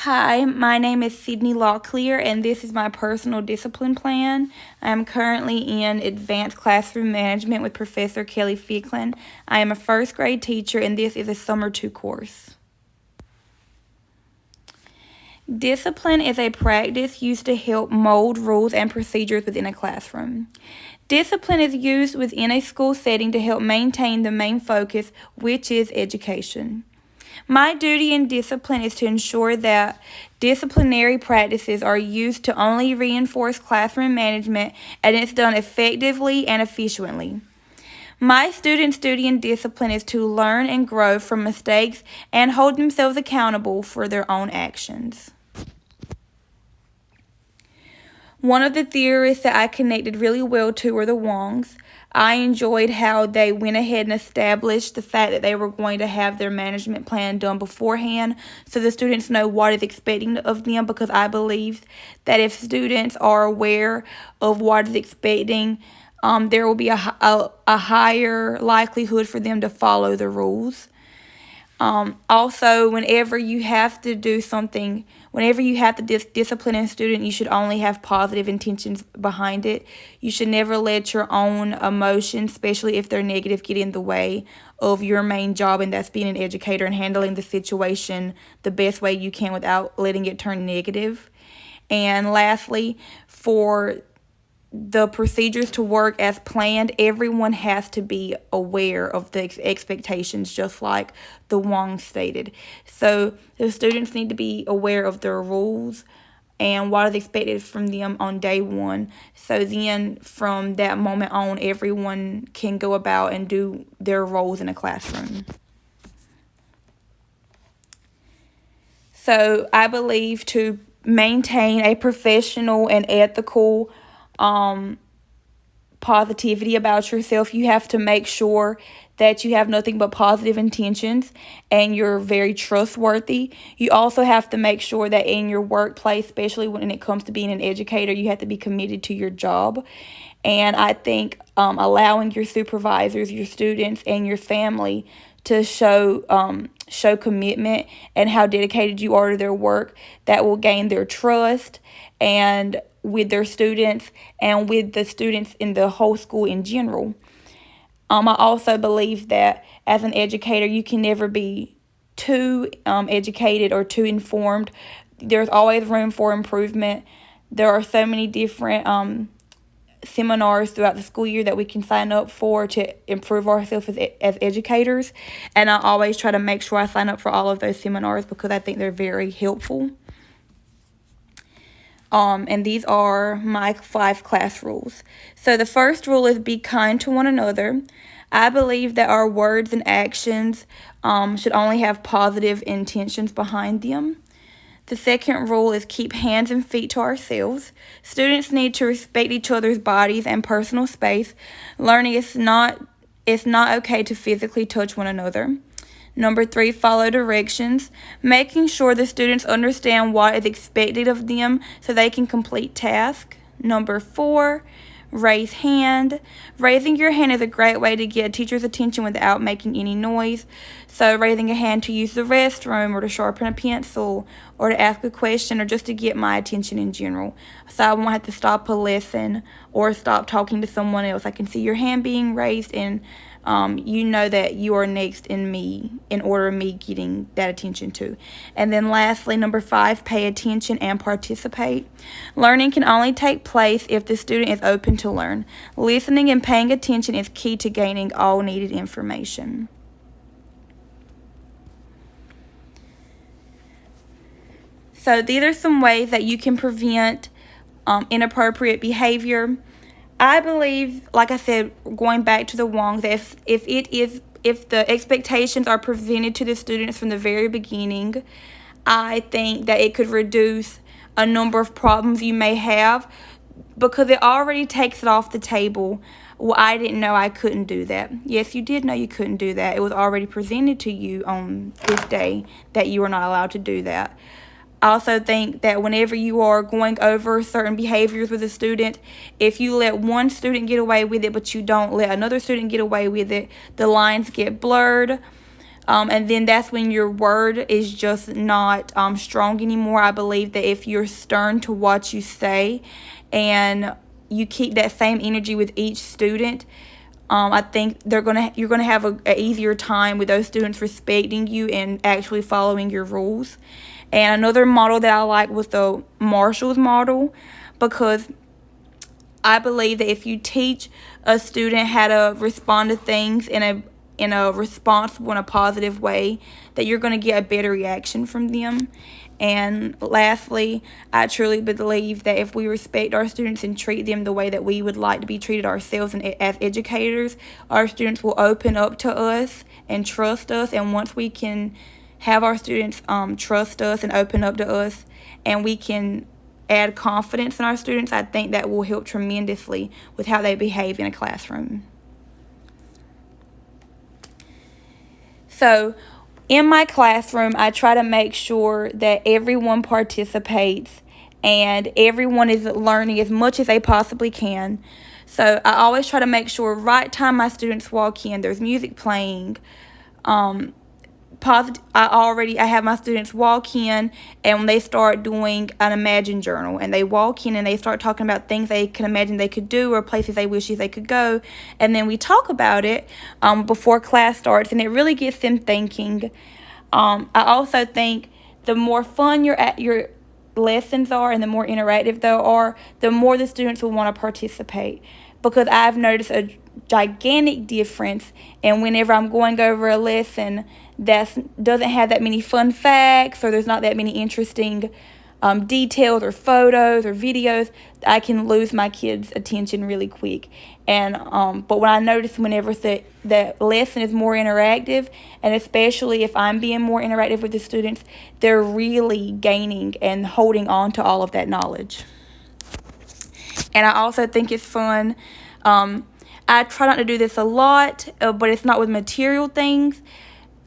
Hi, my name is Sidney LOCKLEAR, and this is my personal discipline plan. I am currently in Advanced Classroom Management with Professor Kelly Ficklin. I am a first grade teacher, and this is a Summer 2 course. Discipline is a practice used to help mold rules and procedures within a classroom. Discipline is used within a school setting to help maintain the main focus, which is education. My duty in discipline is to ensure that disciplinary practices are used to only reinforce classroom management and it's done effectively and efficiently. My students' duty in discipline is to learn and grow from mistakes and hold themselves accountable for their own actions. One of the theorists that I connected really well to were the Wongs. I enjoyed how they went ahead and established the fact that they were going to have their management plan done beforehand so the students know what is expected of them, because I believe that if students are aware of what is expecting, there will be a higher likelihood for them to follow the rules. Also, whenever you have to do something, whenever you have to discipline a student, you should only have positive intentions behind it. You should never let your own emotions, especially if they're negative, get in the way of your main job, and that's being an educator and handling the situation the best way you can without letting it turn negative. And lastly, for the procedures to work as planned, everyone has to be aware of the expectations, just like the Wong stated. So the students need to be aware of their rules and what is expected from them on day one. So then from that moment on, everyone can go about and do their roles in a classroom. So I believe to maintain a professional and ethical positivity about yourself, you have to make sure that you have nothing but positive intentions and you're very trustworthy. You also have to make sure that in your workplace, especially when it comes to being an educator, you have to be committed to your job. And I think allowing your supervisors, your students, and your family to show commitment and how dedicated you are to their work, that will gain their trust and with their students and with the students in the whole school in general. I also believe that as an educator, you can never be too educated or too informed. There's always room for improvement. There are so many different seminars throughout the school year that we can sign up for to improve ourselves as educators. And I always try to make sure I sign up for all of those seminars because I think they're very helpful. And these are my 5 class rules. So the first rule is be kind to one another. I believe that our words and actions should only have positive intentions behind them. The second rule is keep hands and feet to ourselves. Students need to respect each other's bodies and personal space. Learning it's not okay to physically touch one another. Number 3, follow directions, making sure the students understand what is expected of them so they can complete tasks. Number 4, raise hand. Raising your hand is a great way to get a teacher's attention without making any noise. So raising a hand to use the restroom or to sharpen a pencil or to ask a question or just to get my attention in general. So I won't have to stop a lesson or stop talking to someone else. I can see your hand being raised and you know that you are next in order of me getting that attention too. And then lastly, number 5, pay attention and participate. Learning can only take place if the student is open to learn. Listening and paying attention is key to gaining all needed information. So these are some ways that you can prevent inappropriate behavior. I believe, like I said, going back to the Wongs, that if the expectations are presented to the students from the very beginning, I think that it could reduce a number of problems you may have because it already takes it off the table. Well, I didn't know I couldn't do that. Yes, you did know you couldn't do that. It was already presented to you on this day that you were not allowed to do that. I also think that whenever you are going over certain behaviors with a student, if you let one student get away with it but you don't let another student get away with it, the lines get blurred. And then that's when your word is just not strong anymore. I believe that if you're stern to what you say and you keep that same energy with each student, I think you're gonna have a easier time with those students respecting you and actually following your rules. And another model that I like was the Marshall's model, because I believe that if you teach a student how to respond to things in a responsible and a positive way, that you're going to get a better reaction from them. And lastly, I truly believe that if we respect our students and treat them the way that we would like to be treated ourselves and as educators, our students will open up to us and trust us. And once we can have our students trust us and open up to us, and we can add confidence in our students, I think that will help tremendously with how they behave in a classroom. So in my classroom, I try to make sure that everyone participates and everyone is learning as much as they possibly can. So I always try to make sure right time my students walk in, there's music playing. I have my students walk in, and when they start doing an imagine journal, and they walk in and they start talking about things they can imagine they could do or places they wish they could go, and then we talk about it before class starts, and it really gets them thinking. I also think the more fun your lessons are and the more interactive they are, the more the students will want to participate, because I've noticed a gigantic difference. And whenever I'm going over a lesson that doesn't have that many fun facts, or there's not that many interesting details or photos or videos, I can lose my kids' attention really quick. And but when I notice whenever the lesson is more interactive, and especially if I'm being more interactive with the students, they're really gaining and holding on to all of that knowledge. And I also think it's fun. I try not to do this a lot, but it's not with material things.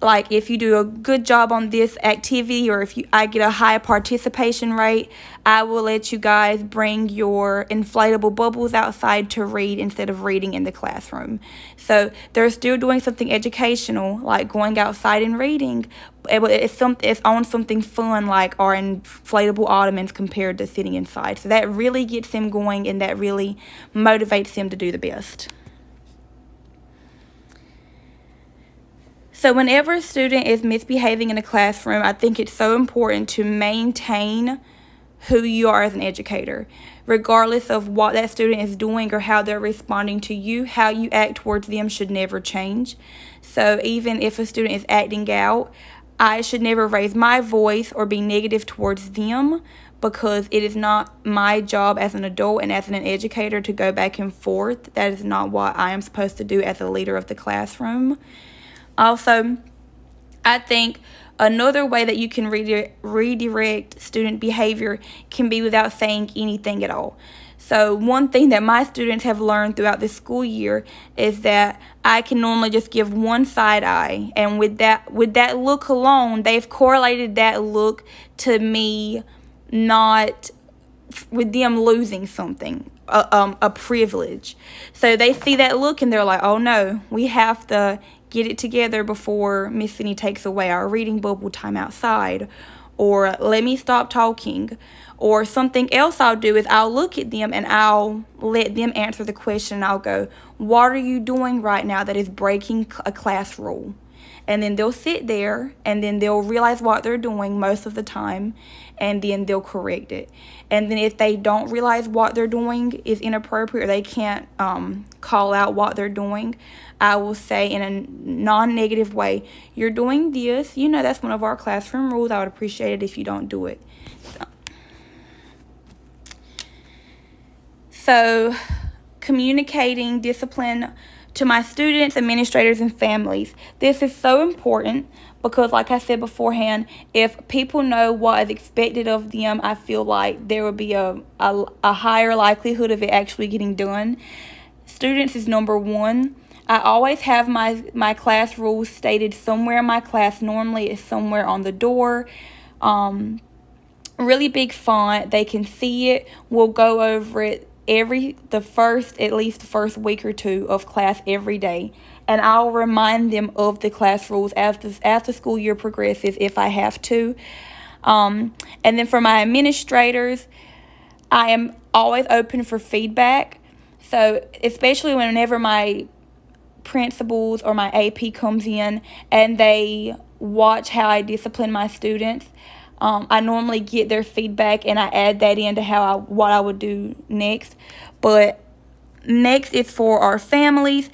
Like if you do a good job on this activity, or if I get a high participation rate, I will let you guys bring your inflatable bubbles outside to read instead of reading in the classroom. So they're still doing something educational, like going outside and reading. It's on something fun, like our inflatable ottomans, compared to sitting inside. So that really gets them going, and that really motivates them to do the best. So whenever a student is misbehaving in a classroom, I think it's so important to maintain who you are as an educator. Regardless of what that student is doing or how they're responding to you, how you act towards them should never change. So even if a student is acting out, I should never raise my voice or be negative towards them, because it is not my job as an adult and as an educator to go back and forth. That is not what I am supposed to do as a leader of the classroom. Also, I think another way that you can redirect student behavior can be without saying anything at all. So one thing that my students have learned throughout the school year is that I can normally just give one side eye, and with that look alone, they've correlated that look to me not with them losing something, a privilege. So they see that look and they're like, oh no, we have to get it together before Miss Sidney takes away our reading bubble time outside, or let me stop talking. Or something else I'll do is I'll look at them and I'll let them answer the question. I'll go, what are you doing right now that is breaking a class rule? And then they'll sit there, and then they'll realize what they're doing most of the time, and then they'll correct it. And then if they don't realize what they're doing is inappropriate, or they can't call out what they're doing, I will say in a non-negative way, you're doing this. You know that's one of our classroom rules. I would appreciate it if you don't do it. So communicating discipline to my students, administrators, and families. This is so important because, like I said beforehand, if people know what is expected of them, I feel like there will be a higher likelihood of it actually getting done. Students is number one. I always have my class rules stated somewhere in my class. Normally it's somewhere on the door. Really big font. They can see it. We'll go over it at least the first week or two of class every day. and I'll remind them of the class rules as the school year progresses if I have to. And then for my administrators, I am always open for feedback. So especially whenever my principals or my AP comes in and they watch how I discipline my students, I normally get their feedback and I add that into what I would do next. But next is for our families.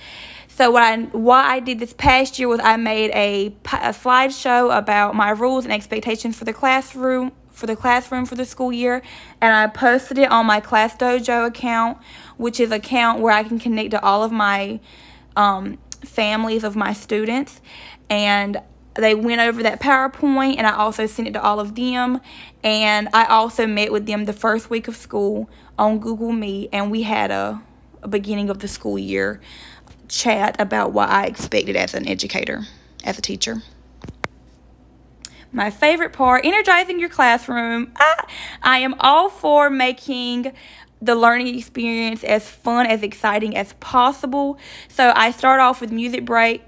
So what I did this past year was I made a slideshow about my rules and expectations for the classroom for the school year, and I posted it on my Class Dojo account, which is an account where I can connect to all of my families of my students. And they went over that PowerPoint, and I also sent it to all of them. And I also met with them the first week of school on Google Meet, and we had a beginning of the school year chat about what I expected as an educator, as a teacher. My favorite part, energizing your classroom. I am all for making the learning experience as fun, as exciting as possible. So I start off with a music break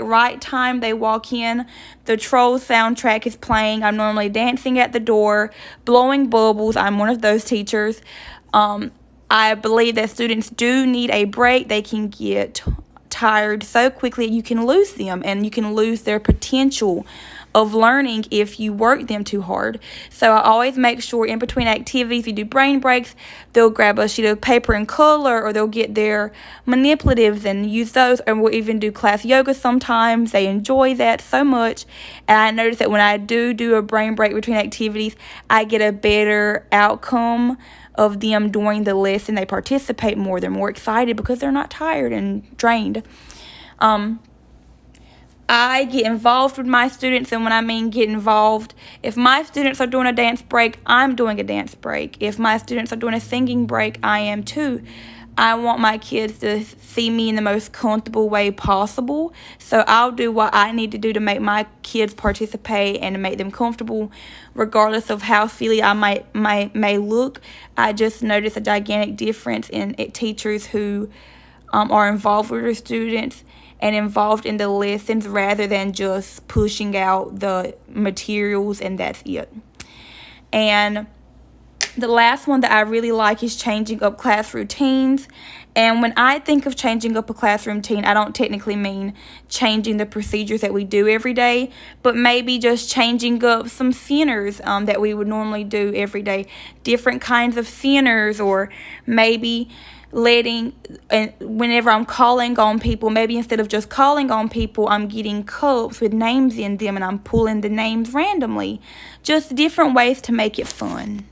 right time they walk in. The Trolls soundtrack is playing. I'm normally dancing at the door, blowing bubbles. I'm one of those teachers. I believe that students do need a break. They can get tired so quickly you can lose them, and you can lose their potential of learning if you work them too hard. So I always make sure in between activities we do brain breaks. They'll grab a sheet of paper and color, or they'll get their manipulatives and use those, and we'll even do class yoga sometimes. They enjoy that so much. And I notice that when I do a brain break between activities, I get a better outcome of them during the lesson. They participate more. They're more excited because they're not tired and drained. I get involved with my students, and when I mean get involved, if my students are doing a dance break, I'm doing a dance break. If my students are doing a singing break, I am too. I want my kids to see me in the most comfortable way possible, so I'll do what I need to do to make my kids participate and to make them comfortable, regardless of how silly I may look. I just notice a gigantic difference in teachers who are involved with their students and involved in the lessons rather than just pushing out the materials and that's it. And the last one that I really like is changing up class routines. And when I think of changing up a class routine, I don't technically mean changing the procedures that we do every day, but maybe just changing up some centers that we would normally do every day. Different kinds of centers, or maybe whenever I'm calling on people, maybe instead of just calling on people, I'm getting cups with names in them and I'm pulling the names randomly. Just different ways to make it fun.